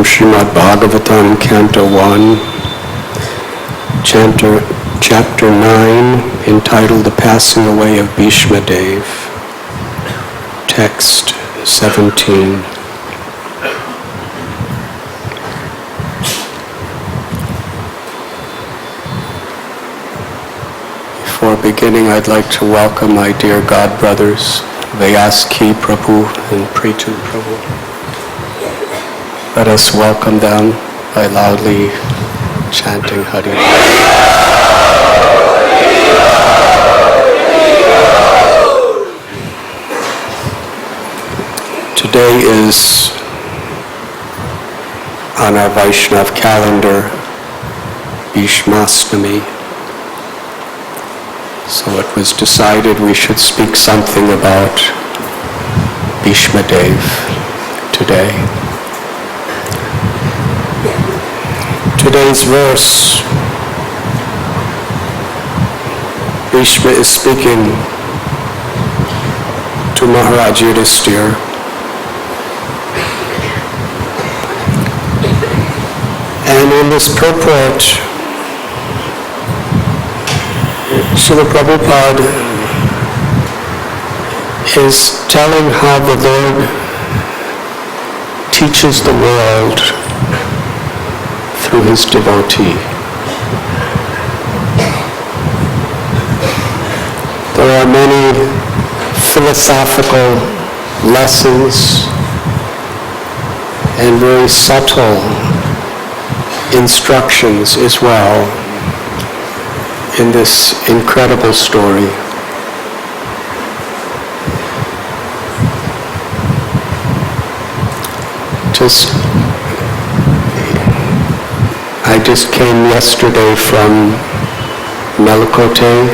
Srimad Bhagavatam, Canto 1, Chapter 9, entitled The Passing Away of Bhishma Dev, Text 17. Before beginning, I'd like to welcome my dear God brothers, Vyaski Prabhu and Pritam Prabhu. Let us welcome them by loudly chanting Hari. Today is, on our Vaishnav calendar, Bhishmashtami. So it was decided we should speak something about Bhishma Dev today. Today's verse, Bhishma is speaking to Maharaj Yudhisthira. And in this purport, Srila Prabhupada is telling how the Lord teaches the world through his devotee. There are many philosophical lessons and very subtle instructions as well in this incredible story. I just came yesterday from Melkote,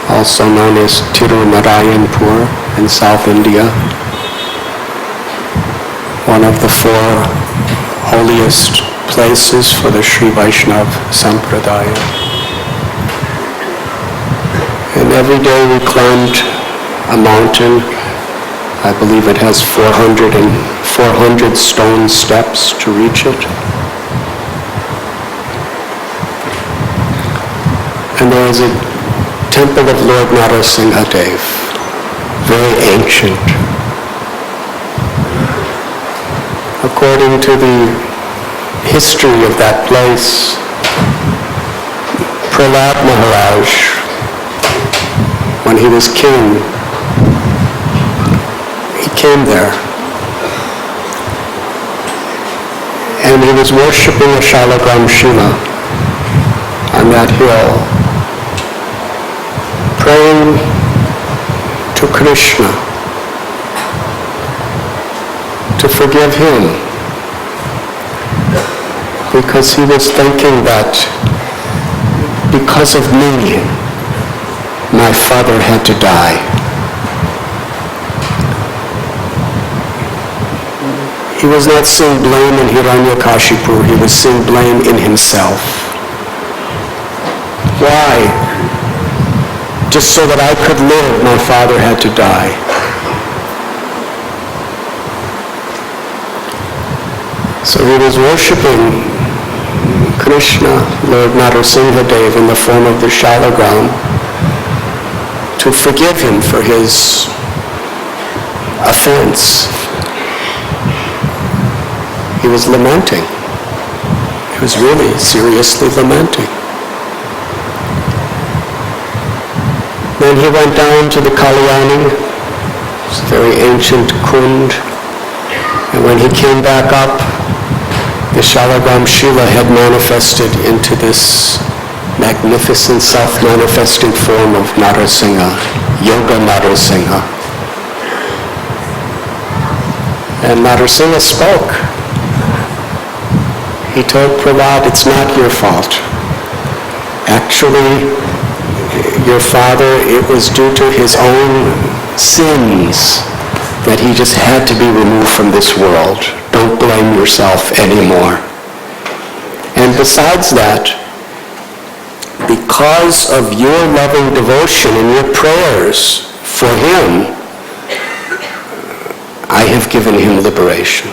also known as Tirunarayanpur in South India, one of the four holiest places for the Sri Vaishnav Sampradaya. And every day we climbed a mountain. I believe it has 400 stone steps to reach it. And there is a temple of Lord Narasingha Dev, very ancient. According to the history of that place, Prahlad Maharaj, when he was king, he came there and he was worshipping a Shalagram Shila on that hill, praying to Krishna to forgive him, because he was thinking that because of me, my father had to die. He was not seeing blame in Hiranyakashipu, he was seeing blame in himself. Why? Just so that I could live, my father had to die. So he was worshipping Krishna, Lord Narasingha Dev, in the form of the Shalagram, to forgive him for his offense. He was lamenting. He was really seriously lamenting. Then he went down to the Kalyani, it's a very ancient kund, and when he came back up, the Shalagram Shila had manifested into this magnificent self-manifesting form of Narasingha, Yoga Narasingha. And Narasingha spoke. He told Prahlad, it's not your fault. Actually, your father, it was due to his own sins that he just had to be removed from this world. Don't blame yourself anymore. And besides that, because of your loving devotion and your prayers for him, I have given him liberation.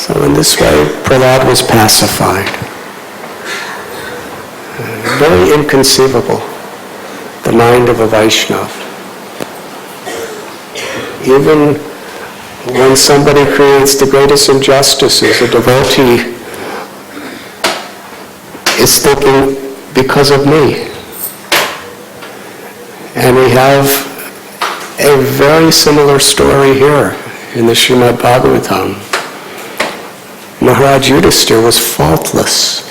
So in this way, Prahlad was pacified. Very inconceivable, the mind of a Vaishnava. Even when somebody creates the greatest injustices, a devotee is thinking, because of me. And we have a very similar story here in the Srimad Bhagavatam. Maharaj Yudhisthira was faultless.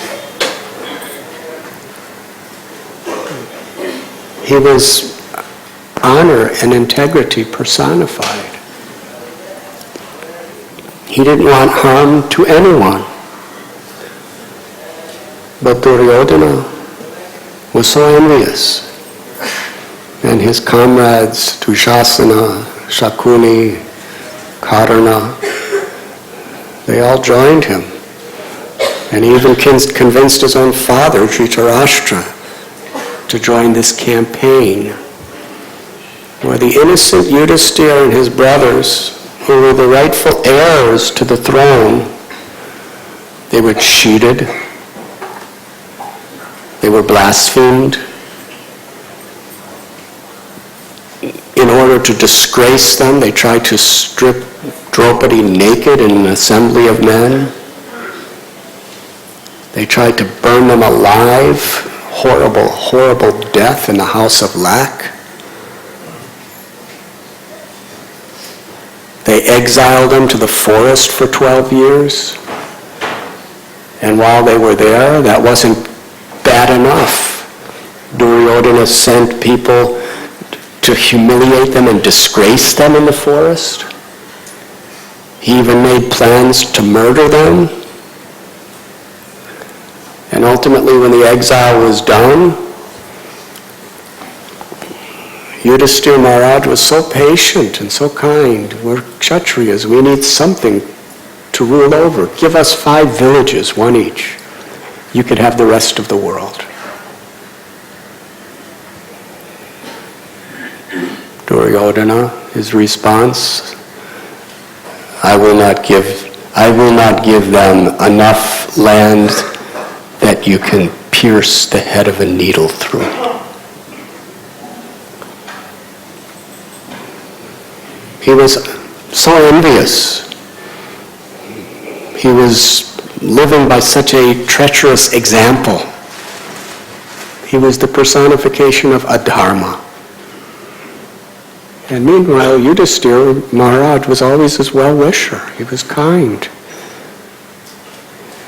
He was honor and integrity personified. He didn't want harm to anyone. But Duryodhana was so envious. And his comrades, Dushasana, Shakuni, Karna, they all joined him. And he even convinced his own father, Dhritarashtra, to join this campaign where the innocent Yudhisthira and his brothers, who were the rightful heirs to the throne, they were cheated, they were blasphemed. In order to disgrace them, they tried to strip Draupadi naked in an assembly of men. They tried to burn them alive, horrible, horrible death in the house of Lak. They exiled them to the forest for 12 years. And while they were there, that wasn't bad enough. Duryodhana sent people to humiliate them and disgrace them in the forest. He even made plans to murder them. And ultimately, when the exile was done, Yudhisthira Maharaj was so patient and so kind. We're Kshatriyas. We need something to rule over. Give us 5 villages, one each. You could have the rest of the world. Duryodhana, his response, I will not give them enough land that you can pierce the head of a needle through. He was so envious. He was living by such a treacherous example. He was the personification of adharma. And meanwhile, Yudhisthira Maharaj was always his well-wisher. He was kind.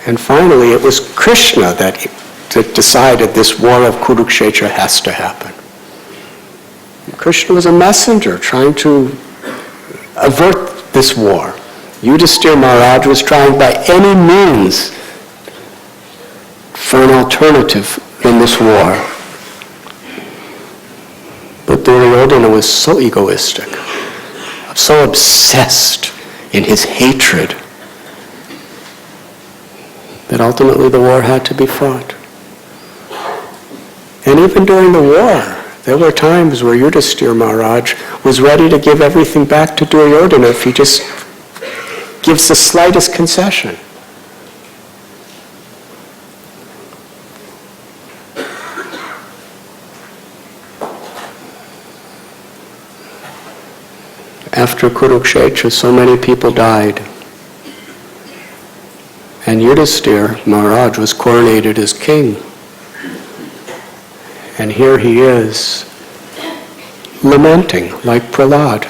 And finally, it was Krishna that decided this war of Kurukshetra has to happen. Krishna was a messenger trying to avert this war. Yudhisthira Maharaj was trying by any means for an alternative in this war. But Duryodhana was so egoistic, so obsessed in his hatred, that ultimately the war had to be fought. And even during the war, there were times where Yudhisthira Maharaj was ready to give everything back to Duryodhana if he just gives the slightest concession. After Kurukshetra, so many people died. And Yudhisthira Maharaj was coronated as king. And here he is, lamenting like Prahlad.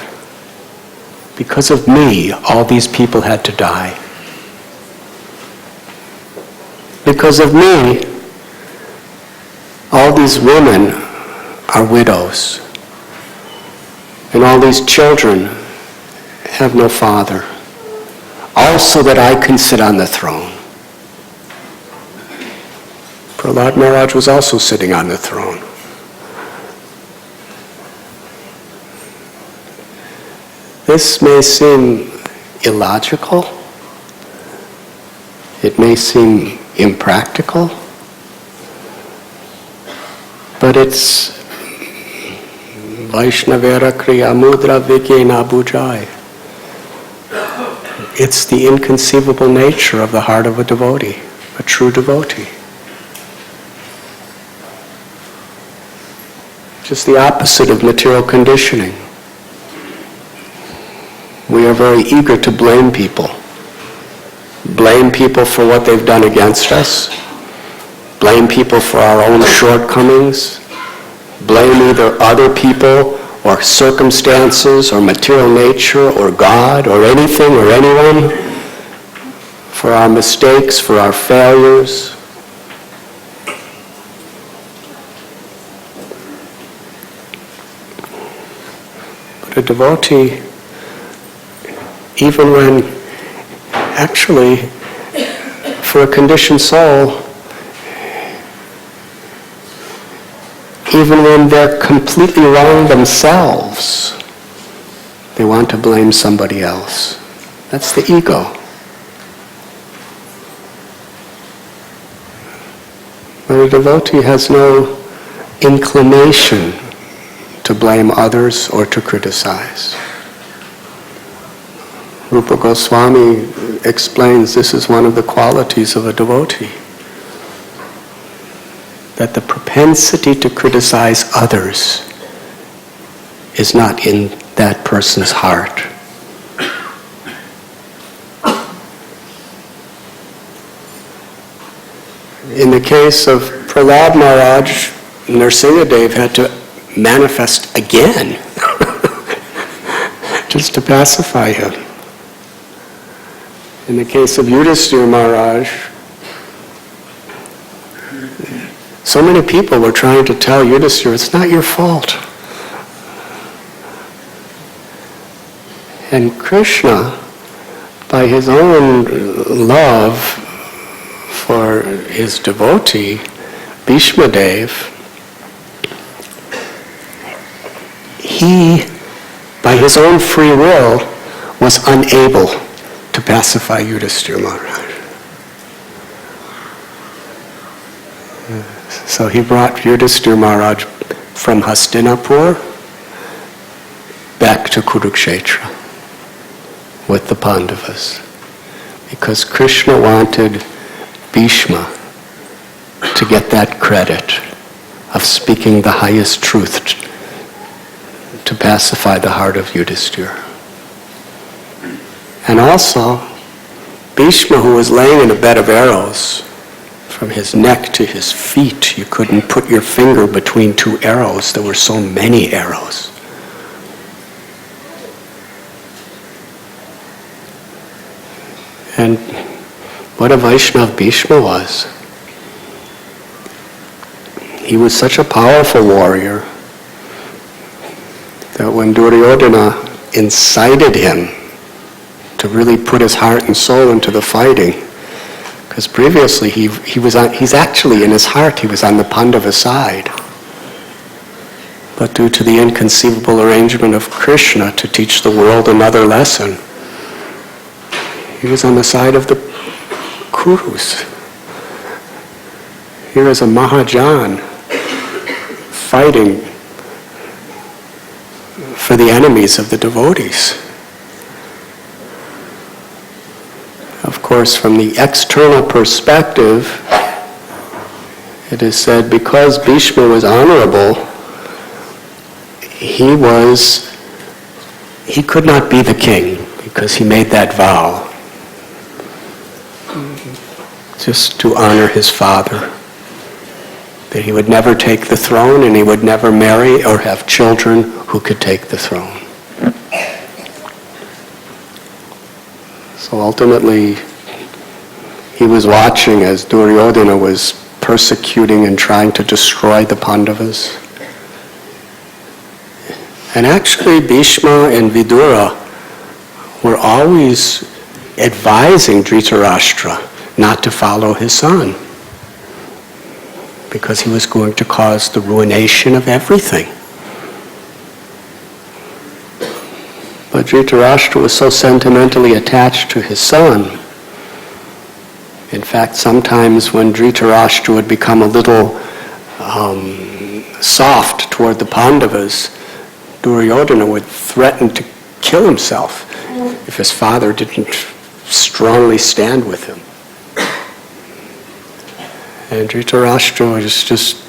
Because of me, all these people had to die. Because of me, all these women are widows. And all these children have no father. All so that I can sit on the throne. Prahlad Maharaj was also sitting on the throne. This may seem illogical. It may seem impractical. But it's Vaishnavera Kriya Mudra Vikena Bujai. It's the inconceivable nature of the heart of a devotee, a true devotee. Just the opposite of material conditioning. We are very eager to blame people. Blame people for what they've done against us. Blame people for our own shortcomings. Blame either other people or circumstances or material nature or God or anything or anyone for our mistakes, for our failures. But a devotee, even when actually for a conditioned soul, even when they're completely wrong themselves, they want to blame somebody else. That's the ego. But a devotee has no inclination to blame others or to criticize. Rupa Goswami explains this is one of the qualities of a devotee, that the propensity to criticize others is not in that person's heart. In the case of Prahlad Maharaj, Nrsimhadev had to manifest again just to pacify him. In the case of Yudhisthira Maharaj, so many people were trying to tell Yudhisthira, it's not your fault. And Krishna, by his own love for his devotee, Bhishma Dev, he, by his own free will, was unable to pacify Yudhisthira Maharaj. So he brought Yudhisthira Maharaj from Hastinapur back to Kurukshetra with the Pandavas, because Krishna wanted Bhishma to get that credit of speaking the highest truth to pacify the heart of Yudhisthira. And also, Bhishma, who was laying in a bed of arrows, from his neck to his feet, you couldn't put your finger between two arrows. There were so many arrows. And what a Vaishnava Bhishma was. He was such a powerful warrior that when Duryodhana incited him to really put his heart and soul into the fighting, because previously he's actually in his heart, he was on the Pandava side. But due to the inconceivable arrangement of Krishna to teach the world another lesson, he was on the side of the Kurus. Here is a Mahajan fighting for the enemies of the devotees. Of course, from the external perspective, it is said because Bhishma was honorable, he could not be the king because he made that vow just to honor his father, that he would never take the throne and he would never marry or have children who could take the throne. So ultimately, he was watching as Duryodhana was persecuting and trying to destroy the Pandavas. And actually, Bhishma and Vidura were always advising Dhritarashtra not to follow his son, because he was going to cause the ruination of everything. But Dhritarashtra was so sentimentally attached to his son. In fact, sometimes when Dhritarashtra would become a little soft toward the Pandavas, Duryodhana would threaten to kill himself if his father didn't strongly stand with him. And Dhritarashtra was just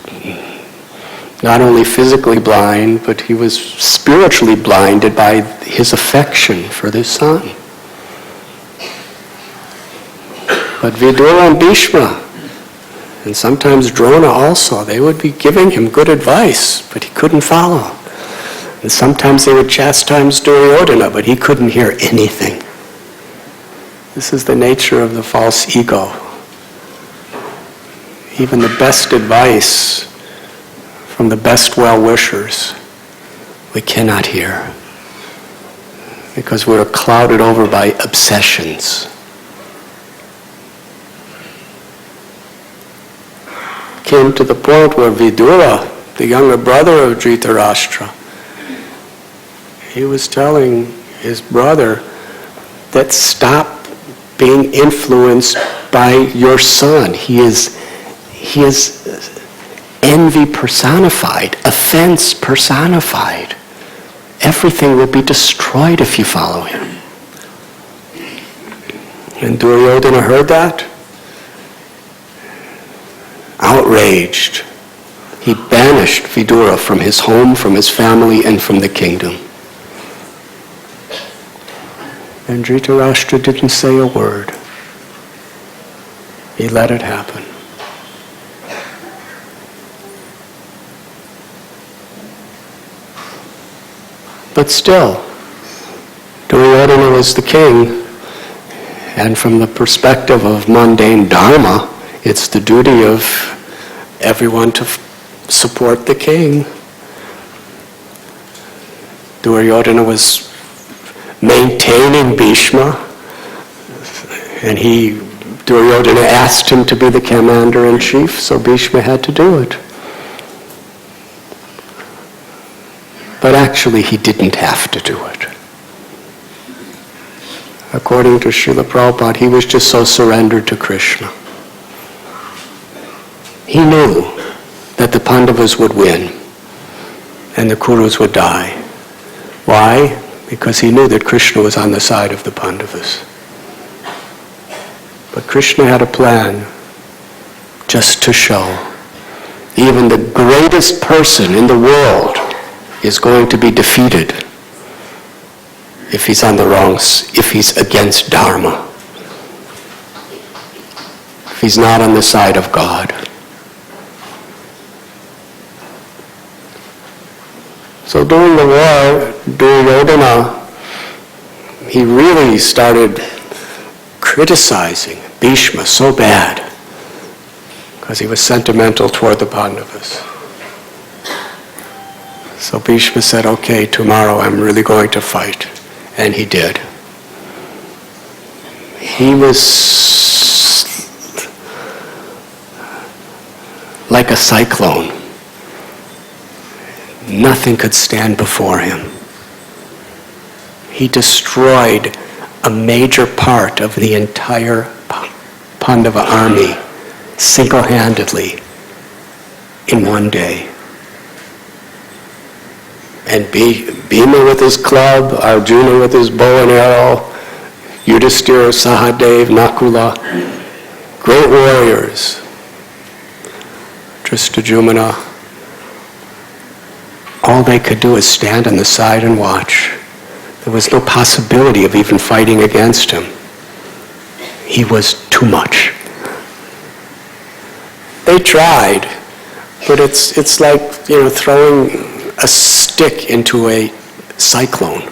not only physically blind, but he was spiritually blinded by his affection for this son. But Vidura and Bhishma, and sometimes Drona also, they would be giving him good advice, but he couldn't follow. And sometimes they would chastise Duryodhana, but he couldn't hear anything. This is the nature of the false ego. Even the best advice from the best well-wishers, we cannot hear because we're clouded over by obsessions. Came to the point where Vidura, the younger brother of Dhritarashtra, he was telling his brother that stop being influenced by your son. He is envy personified, offense personified. Everything will be destroyed if you follow him. And Duryodhana heard that. Outraged, he banished Vidura from his home, from his family, and from the kingdom. And Dhritarashtra didn't say a word. He let it happen. But still, Duryodhana was the king, and from the perspective of mundane dharma, it's the duty of everyone to support the king. Duryodhana was maintaining Bhishma, and Duryodhana asked him to be the commander-in-chief, so Bhishma had to do it. But actually, he didn't have to do it. According to Srila Prabhupada, he was just so surrendered to Krishna. He knew that the Pandavas would win and the Kurus would die. Why? Because he knew that Krishna was on the side of the Pandavas. But Krishna had a plan just to show even the greatest person in the world is going to be defeated if he's on the if he's against Dharma, if he's not on the side of God. So during the war, Duryodhana, he really started criticizing Bhishma so bad because he was sentimental toward the Pandavas. So Bhishma said, okay, tomorrow I'm really going to fight. And he did. He was like a cyclone. Nothing could stand before him. He destroyed a major part of the entire Pandava army single-handedly in one day. And Bhima with his club, Arjuna with his bow and arrow, Yudhishthira, Sahadev, Nakula, great warriors, Drishtajumna, all they could do is stand on the side and watch. There was no possibility of even fighting against him. He was too much. They tried, but it's like, throwing a stick into a cyclone.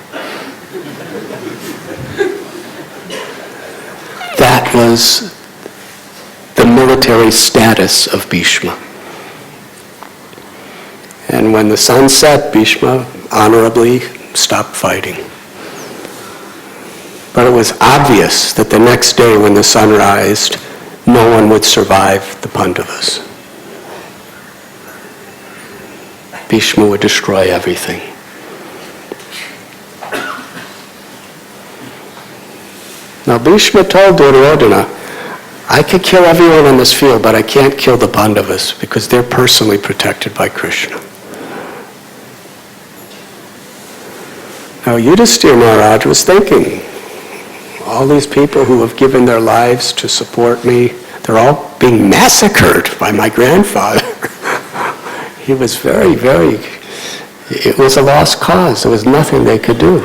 That was the military status of Bhishma. And when the sun set, Bhishma honorably stopped fighting. But it was obvious that the next day when the sun rised, no one would survive the Pandavas. Bhishma would destroy everything. Now Bhishma told Duryodhana, I could kill everyone on this field, but I can't kill the Pandavas because they're personally protected by Krishna. Now Yudhishthira Maharaj was thinking, all these people who have given their lives to support me, they're all being massacred by my grandfather. He was it was a lost cause. There was nothing they could do.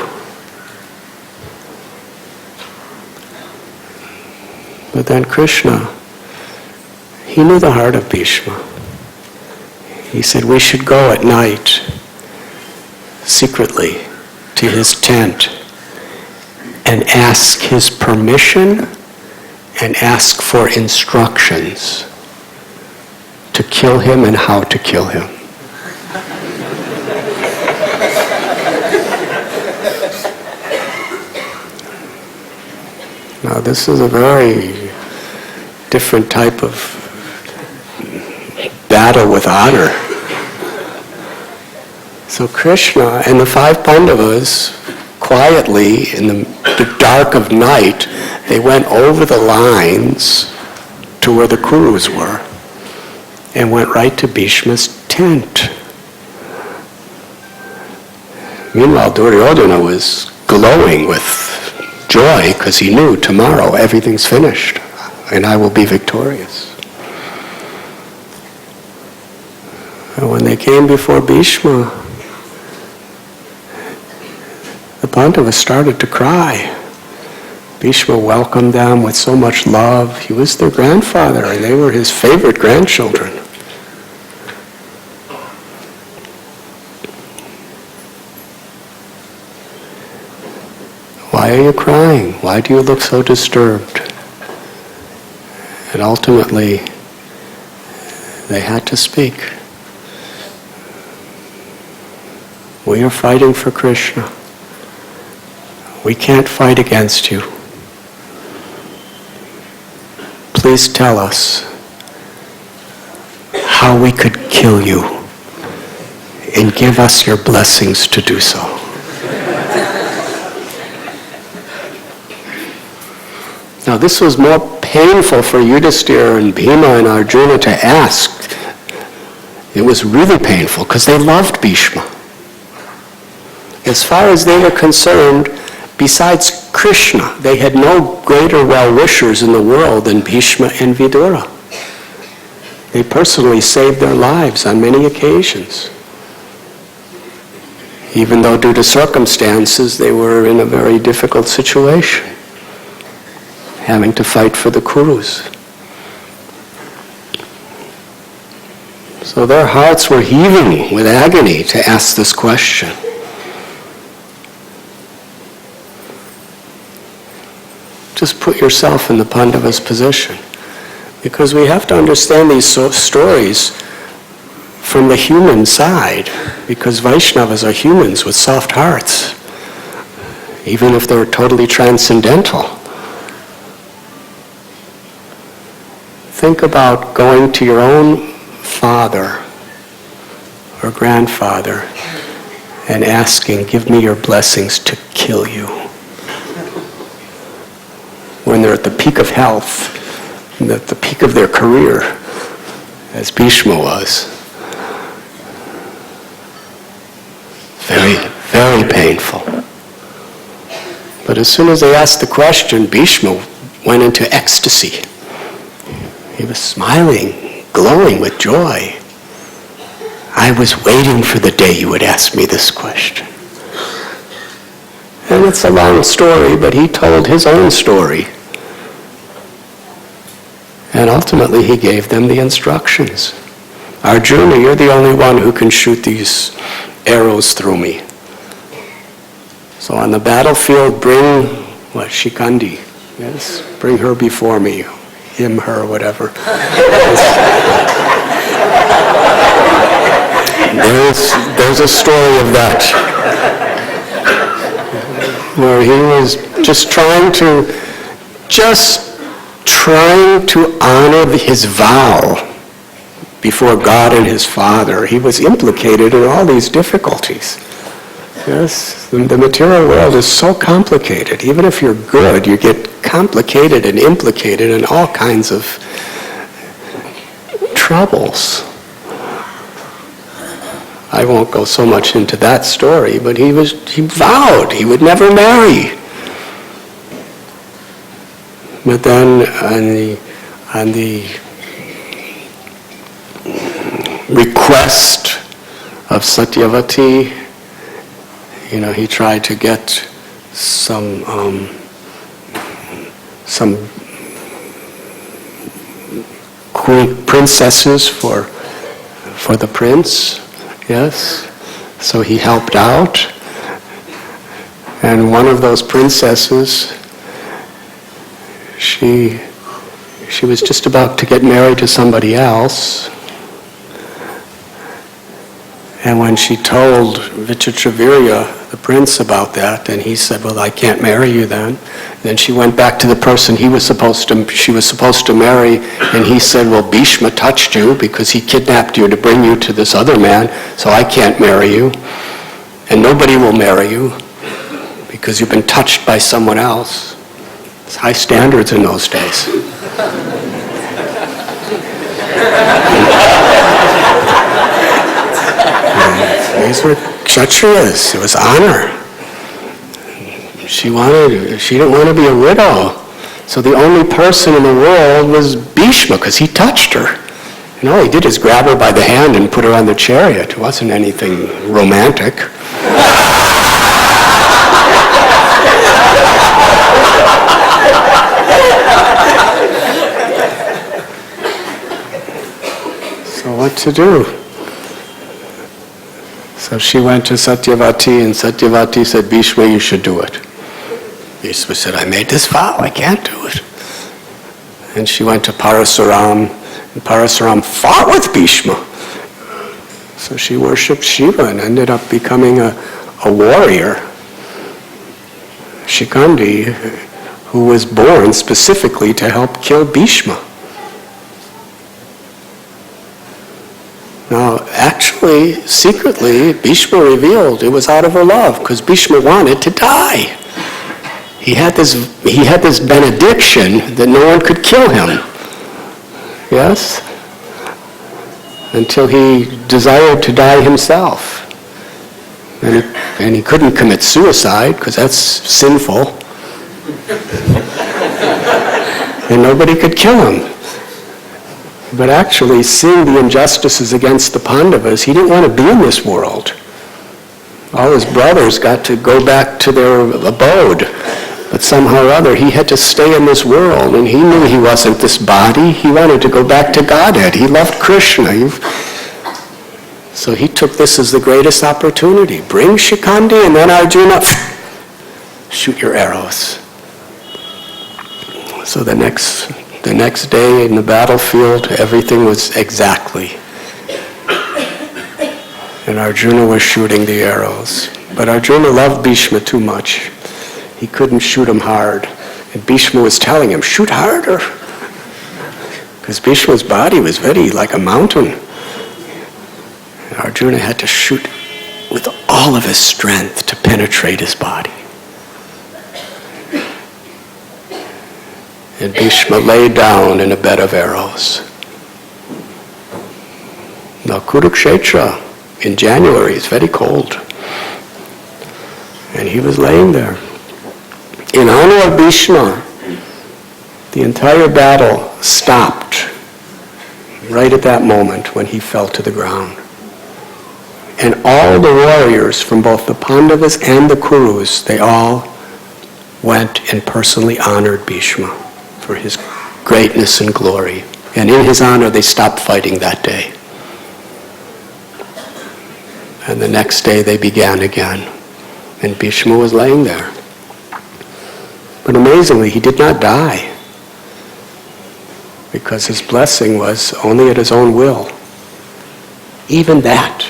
But then Krishna, he knew the heart of Bhishma. He said, we should go at night, secretly, to his tent, and ask his permission and ask for instructions to kill him and how to kill him. Now this is a very different type of battle with honor. So Krishna and the 5 Pandavas, quietly in the dark of night, they went over the lines to where the Kurus were and went right to Bhishma's tent. Meanwhile, Duryodhana was glowing with joy because he knew tomorrow everything's finished and I will be victorious. And when they came before Bhishma, the Pandavas started to cry. Bhishma welcomed them with so much love. He was their grandfather and they were his favorite grandchildren. Why are you crying? Why do you look so disturbed? And ultimately, they had to speak. We are fighting for Krishna. We can't fight against you. Please tell us how we could kill you and give us your blessings to do so. Now this was more painful for Yudhisthira and Bhima and Arjuna to ask. It was really painful because they loved Bhishma. As far as they were concerned, besides Krishna, they had no greater well-wishers in the world than Bhishma and Vidura. They personally saved their lives on many occasions. Even though due to circumstances they were in a very difficult situation, having to fight for the Kurus. So their hearts were heaving with agony to ask this question. Just put yourself in the Pandava's position. Because we have to understand these stories from the human side. Because Vaishnavas are humans with soft hearts. Even if they're totally transcendental. Think about going to your own father or grandfather and asking, give me your blessings to kill you. When they're at the peak of health, and at the peak of their career, as Bhishma was. Very, very painful. But as soon as they asked the question, Bhishma went into ecstasy. He was smiling, glowing with joy. I was waiting for the day you would ask me this question. And it's a long story, but he told his own story. And ultimately he gave them the instructions. Arjuna, you're the only one who can shoot these arrows through me. So on the battlefield, bring, Shikandi? Yes, bring her before me. Him, her, whatever. There's a story of that. Where he was just trying to honor his vow before God and his Father. He was implicated in all these difficulties. Yes, the material world is so complicated. Even if you're good, you get complicated and implicated in all kinds of troubles. I won't go so much into that story, but he vowed he would never marry. But then on the request of Satyavati, he tried to get some princesses for the prince, yes. So he helped out, and one of those princesses, she was just about to get married to somebody else. And when she told Vichitravirya, the prince, about that, and he said, well, I can't marry you then. Then she went back to the person she was supposed to marry, and he said, well, Bhishma touched you because he kidnapped you to bring you to this other man, so I can't marry you. And nobody will marry you because you've been touched by someone else. It's high standards in those days. These were kshatriyas. It was honor. She didn't want to be a widow. So the only person in the world was Bhishma, because he touched her. And all he did is grab her by the hand and put her on the chariot. It wasn't anything romantic. So what to do? So she went to Satyavati, and Satyavati said, Bhishma, you should do it. Bhishma said, I made this vow, I can't do it. And she went to Parasuram, and Parasuram fought with Bhishma. So she worshipped Shiva and ended up becoming a warrior. Shikandi, who was born specifically to help kill Bhishma. Now, actually, secretly, Bhishma revealed it was out of her love, because Bhishma wanted to die. He had this benediction that no one could kill him. Yes? Until he desired to die himself. And he couldn't commit suicide, because that's sinful. And nobody could kill him. But actually, seeing the injustices against the Pandavas, he didn't want to be in this world. All his brothers got to go back to their abode. But somehow or other, he had to stay in this world, and he knew he wasn't this body. He wanted to go back to Godhead. He loved Krishna. So he took this as the greatest opportunity. Bring Shikandi, and then Arjuna, shoot your arrows. So the next day in the battlefield, everything was exactly. And Arjuna was shooting the arrows. But Arjuna loved Bhishma too much. He couldn't shoot him hard. And Bhishma was telling him, shoot harder. Because Bhishma's body was very like a mountain. And Arjuna had to shoot with all of his strength to penetrate his body. And Bhishma lay down in a bed of arrows. Now Kurukshetra in January is very cold. And he was laying there. In honor of Bhishma, the entire battle stopped right at that moment when he fell to the ground. And all the warriors from both the Pandavas and the Kurus, they all went and personally honored Bhishma for his greatness and glory. And in his honor, they stopped fighting that day. And the next day they began again. And Bhishma was laying there. But amazingly, he did not die, because his blessing was only at his own will. Even that.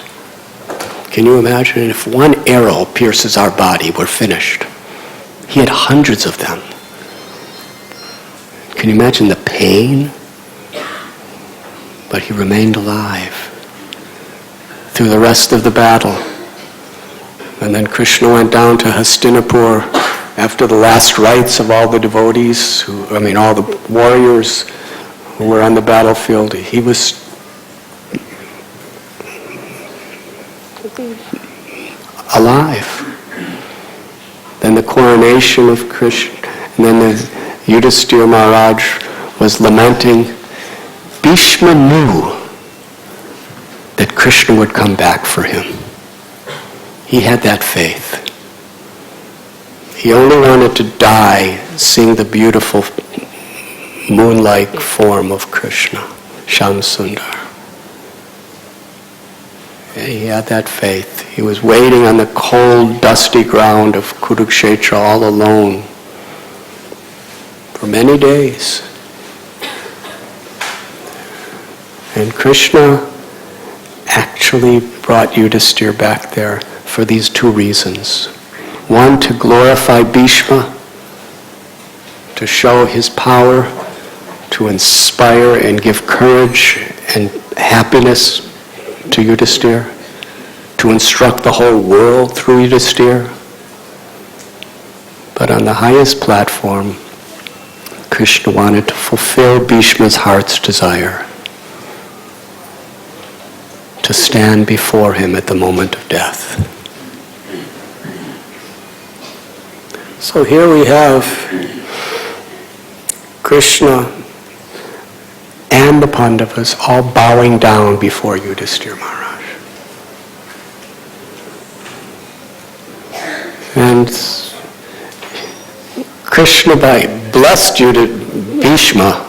Can you imagine? If one arrow pierces our body, we're finished. He had hundreds of them. Can you imagine the pain? But he remained alive through the rest of the battle. And then Krishna went down to Hastinapur after the last rites of all the devotees, all the warriors who were on the battlefield. He was alive. Then the coronation of Krishna, and then Yudhisthira Maharaj was lamenting, Bhishma knew that Krishna would come back for him. He had that faith. He only wanted to die seeing the beautiful moon-like form of Krishna, Shamsundar. He had that faith. He was waiting on the cold, dusty ground of Kurukshetra all alone for many days. And Krishna actually brought Yudhisthira back there for these two reasons. One, to glorify Bhishma, to show his power, to inspire and give courage and happiness to Yudhisthira, to instruct the whole world through Yudhisthira. But on the highest platform, Krishna wanted to fulfill Bhishma's heart's desire to stand before him at the moment of death. So here we have Krishna and the Pandavas all bowing down before Yudhisthira Maharaj. And Krishna blessed Bhishma.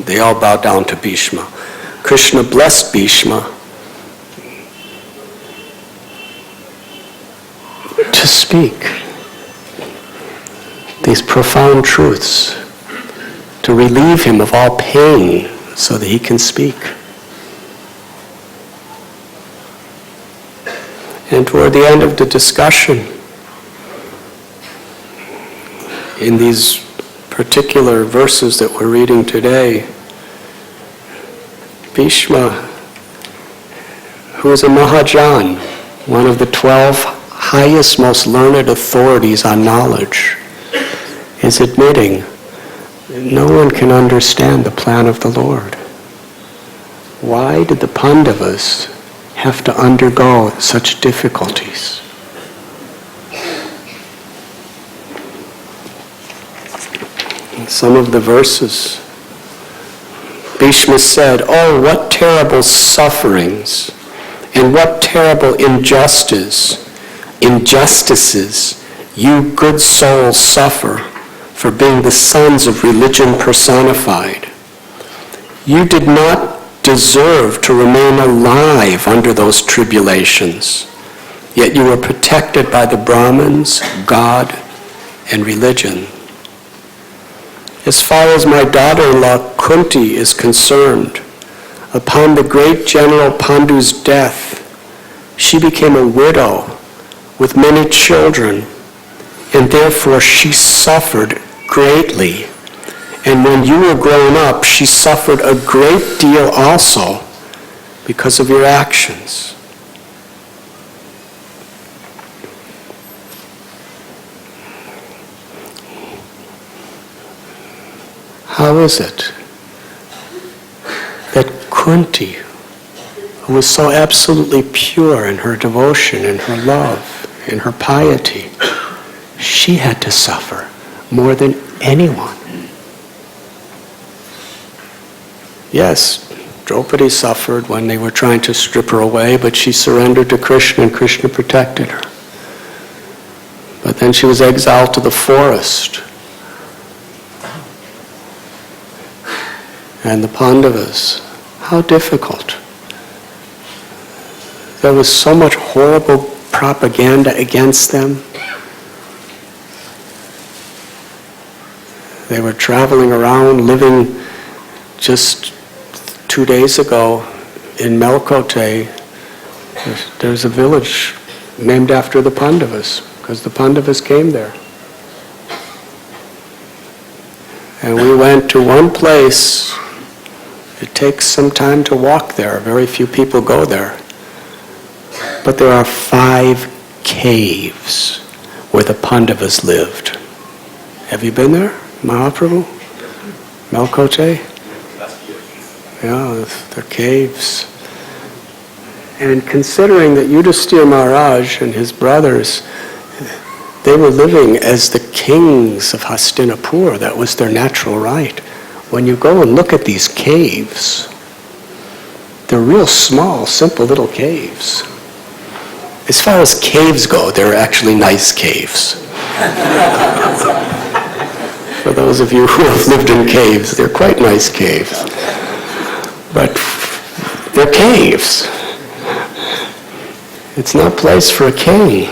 They all bowed down to Bhishma. Krishna blessed Bhishma to speak these profound truths, to relieve him of all pain so that he can speak. And toward the end of the discussion, in these particular verses that we're reading today, Bhishma, who is a Mahajan, one of the 12 highest, most learned authorities on knowledge, is admitting no one can understand the plan of the Lord. Why did the Pandavas have to undergo such difficulties? In some of the verses, Bhishma said, "Oh, what terrible sufferings and what terrible injustices you good souls suffer for being the sons of religion personified. You did not deserve to remain alive under those tribulations, yet you were protected by the Brahmins, God, and religion. As far as my daughter-in-law Kunti is concerned, upon the great General Pandu's death, she became a widow with many children, and therefore she suffered greatly. And when you were grown up, she suffered a great deal also because of your actions." How is it that Kunti, who was so absolutely pure in her devotion, in her love, in her piety, she had to suffer more than anyone? Yes, Draupadi suffered when they were trying to strip her away, but she surrendered to Krishna and Krishna protected her. But then she was exiled to the forest. And the Pandavas, how difficult. There was so much horrible propaganda against them. They were traveling around, living just 2 days ago in Melkote. There's a village named after the Pandavas, because the Pandavas came there. And we went to one place. It takes some time to walk there. Very few people go there. But there are 5 caves where the Pandavas lived. Have you been there, Mahaprabhu? Melkote? Yeah, the caves. And considering that Yudhisthira Maharaj and his brothers, They were living as the kings of Hastinapur. That was their natural right. When you go and look at these caves, they're real small, simple little caves. As far as caves go, they're actually nice caves. For those of you who have lived in caves, they're quite nice caves. But they're caves. It's no place for a king.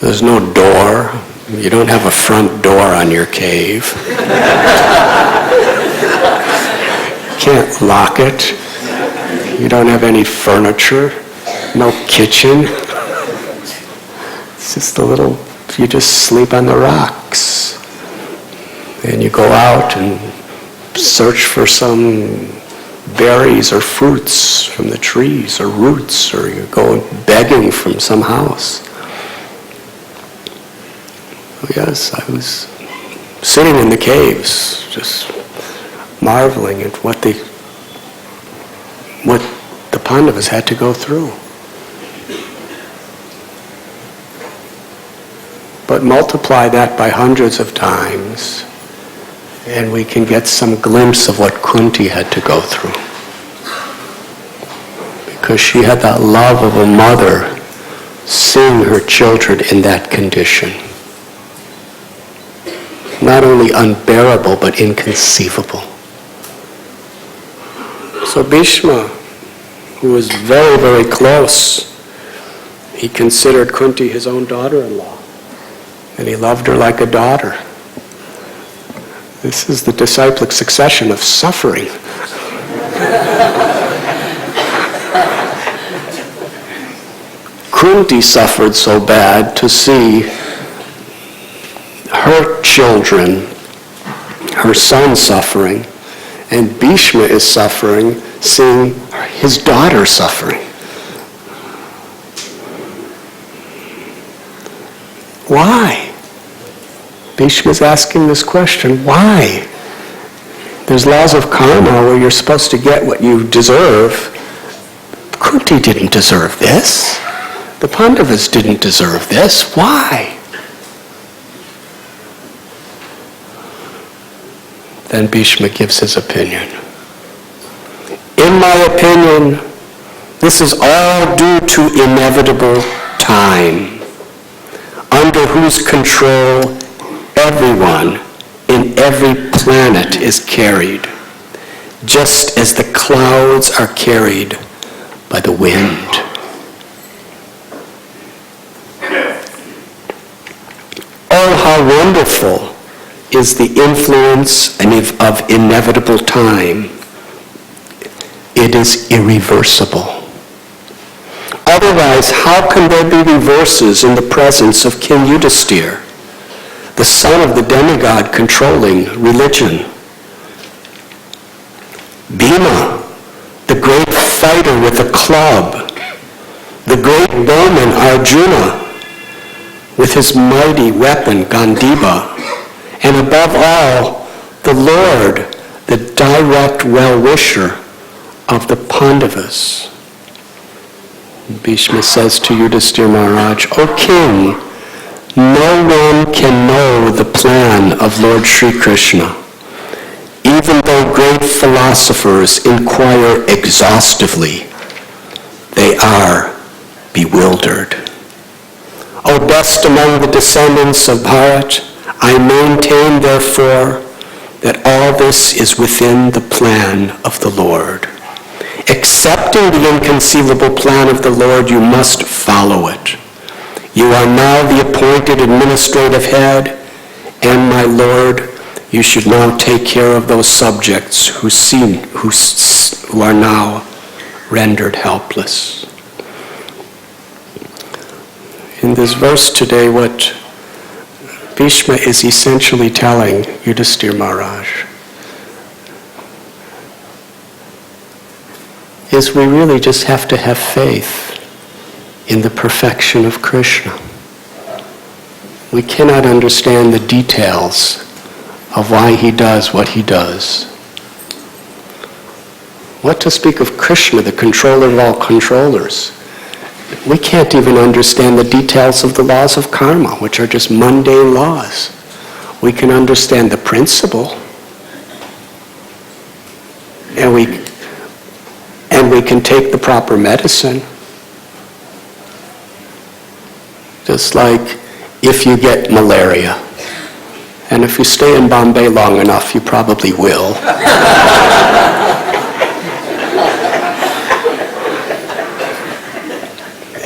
There's no door. You don't have a front door on your cave. You can't lock it. You don't have any furniture, no kitchen. It's just you just sleep on the rocks. And you go out and search for some berries or fruits from the trees or roots, or you go begging from some house. Yes, I was sitting in the caves, just marveling at what the Pandavas had to go through. But multiply that by hundreds of times, and we can get some glimpse of what Kunti had to go through. Because she had that love of a mother seeing her children in that condition. Not only unbearable, but inconceivable. So Bhishma, who was very, very close, he considered Kunti his own daughter-in-law, and he loved her like a daughter. This is the disciplic succession of suffering. Kunti suffered so bad to see her children, her son suffering, and Bhishma is suffering, seeing his daughter suffering. Why? Bhishma's asking this question, why? There's laws of karma where you're supposed to get what you deserve. Kunti didn't deserve this. The Pandavas didn't deserve this. Why? Then Bhishma gives his opinion. In my opinion, this is all due to inevitable time, under whose control everyone in every planet is carried, just as the clouds are carried by the wind. Oh, how wonderful is the influence of inevitable time. It is irreversible. Otherwise, how can there be reverses in the presence of King Yudhisthira, the son of the demigod controlling religion? Bhima, the great fighter with a club, the great bowman Arjuna with his mighty weapon Gandiva, and above all, the Lord, the direct well-wisher of the Pandavas. Bhishma says to Yudhisthira Maharaj, O king, no one can know the plan of Lord Sri Krishna, even though great philosophers inquire exhaustively. They are bewildered. O best among the descendants of Bharat, I maintain, therefore, that all this is within the plan of the Lord. Accepting the inconceivable plan of the Lord, you must follow it. You are now the appointed administrative head, and my Lord, you should now take care of those subjects who are now rendered helpless. In this verse today, what Bhishma is essentially telling Yudhisthira Maharaj is we really just have to have faith in the perfection of Krishna. We cannot understand the details of why he does what he does. What to speak of Krishna, the controller of all controllers? We can't even understand the details of the laws of karma, which are just mundane laws. We can understand the principle, and we can take the proper medicine. Just like if you get malaria, and if you stay in Bombay long enough, you probably will.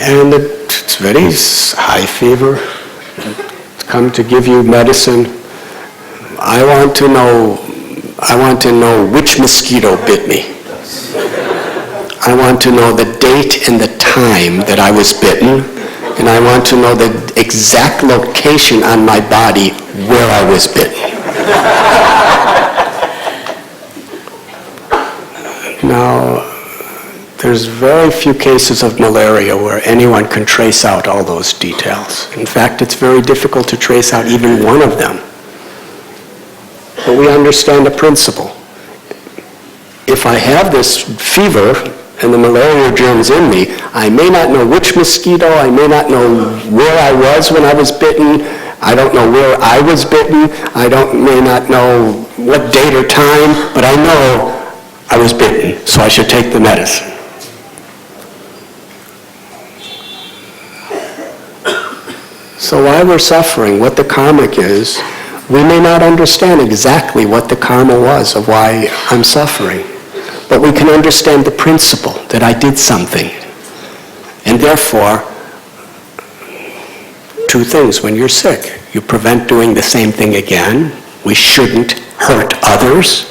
And it's very high fever. Come to give you medicine. I want to know which mosquito bit me. I want to know the date and the time that I was bitten, and I want to know the exact location on my body where I was bitten. Now, there's very few cases of malaria where anyone can trace out all those details. In fact, it's very difficult to trace out even one of them. But we understand the principle. If I have this fever and the malaria germ's in me, I may not know which mosquito, I may not know where I was when I was bitten, I don't know where I was bitten, may not know what date or time, but I know I was bitten, so I should take the medicine. So while we're suffering, what the karmic is, we may not understand exactly what the karma was of why I'm suffering. But we can understand the principle that I did something. And therefore, two things. When you're sick, you prevent doing the same thing again. We shouldn't hurt others.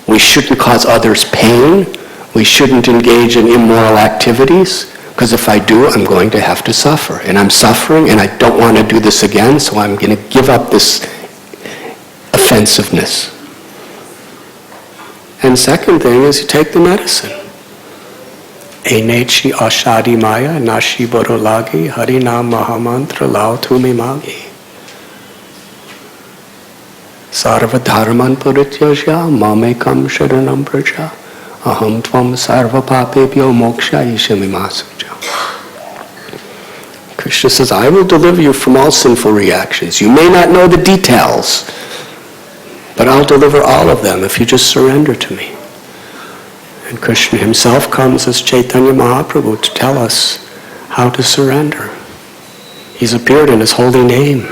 We shouldn't cause others pain. We shouldn't engage in immoral activities. Because if I do, I'm going to have to suffer. And I'm suffering, and I don't want to do this again, so I'm going to give up this offensiveness. And second thing is you take the medicine. Enechi ashadi maya nashi borolagi harinam mahamantra lao tumi magi. Sarva dharman purityasya mamekam sharanam praja aham tvam sarva papebhyo moksha ishamimasukja. Krishna says, I will deliver you from all sinful reactions. You may not know the details, but I'll deliver all of them if you just surrender to me. And Krishna himself comes as Chaitanya Mahaprabhu to tell us how to surrender. He's appeared in his holy name.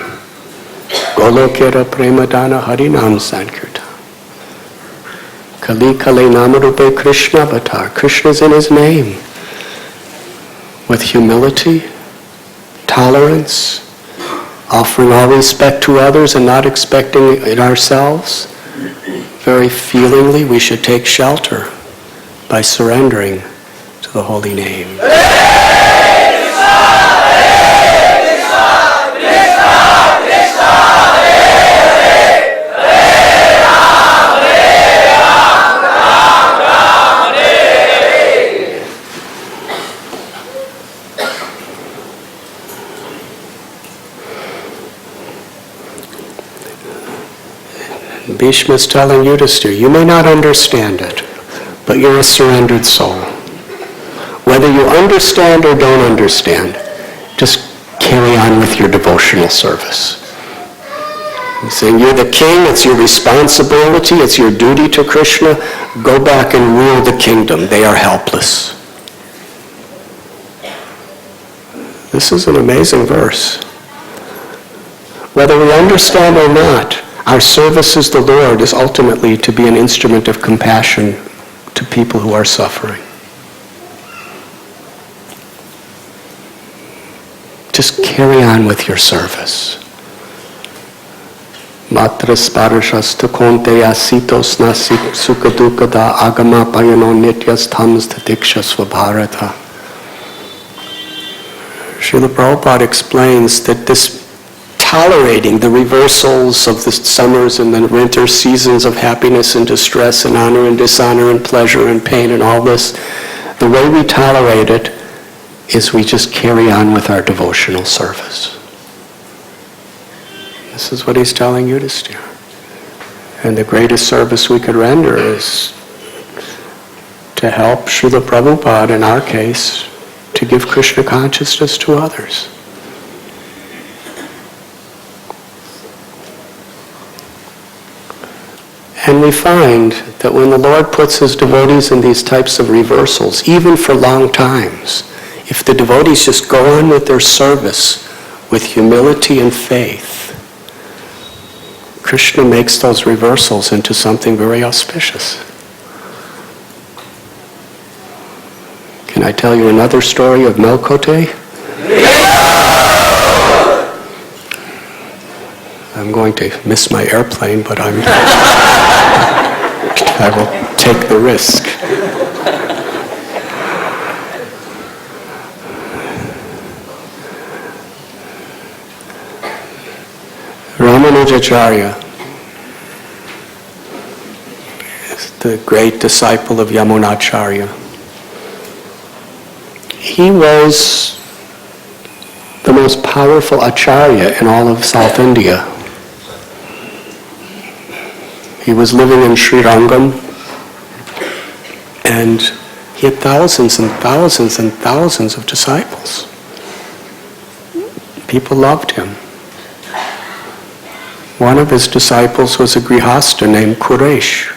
Golokera Premadana Harinam Sankirtan. Kali Kale Namarupe Krishna Avatar. Krishna's in his name. With humility, tolerance, offering all respect to others and not expecting it ourselves. Very feelingly, we should take shelter by surrendering to the holy name. Bhishma is telling Yudhisthira, you may not understand it, but you're a surrendered soul. Whether you understand or don't understand, just carry on with your devotional service. He's saying you're the king, it's your responsibility, it's your duty to Krishna. Go back and rule the kingdom. They are helpless. This is an amazing verse. Whether we understand or not, our service as the Lord is ultimately to be an instrument of compassion to people who are suffering. Just carry on with your service. Matra sparashasta konteya sitosna sukadukada agama payano nityasthams tatikshasva bharata. Srila Prabhupada explains that this tolerating the reversals of the summers and the winter seasons of happiness and distress and honor and dishonor and pleasure and pain and all this, the way we tolerate it is we just carry on with our devotional service. This is what he's telling Yudhisthira. And the greatest service we could render is to help Srila Prabhupada, in our case, to give Krishna consciousness to others. And we find that when the Lord puts his devotees in these types of reversals, even for long times, if the devotees just go on with their service with humility and faith, Krishna makes those reversals into something very auspicious. Can I tell you another story of Melkote? I'm going to miss my airplane, but I will take the risk. Ramanujacharya is the great disciple of Yamunacharya. He was the most powerful acharya in all of South India. He was living in Srirangam, and he had thousands and thousands and thousands of disciples. People loved him. One of his disciples was a grihasta named Quresh.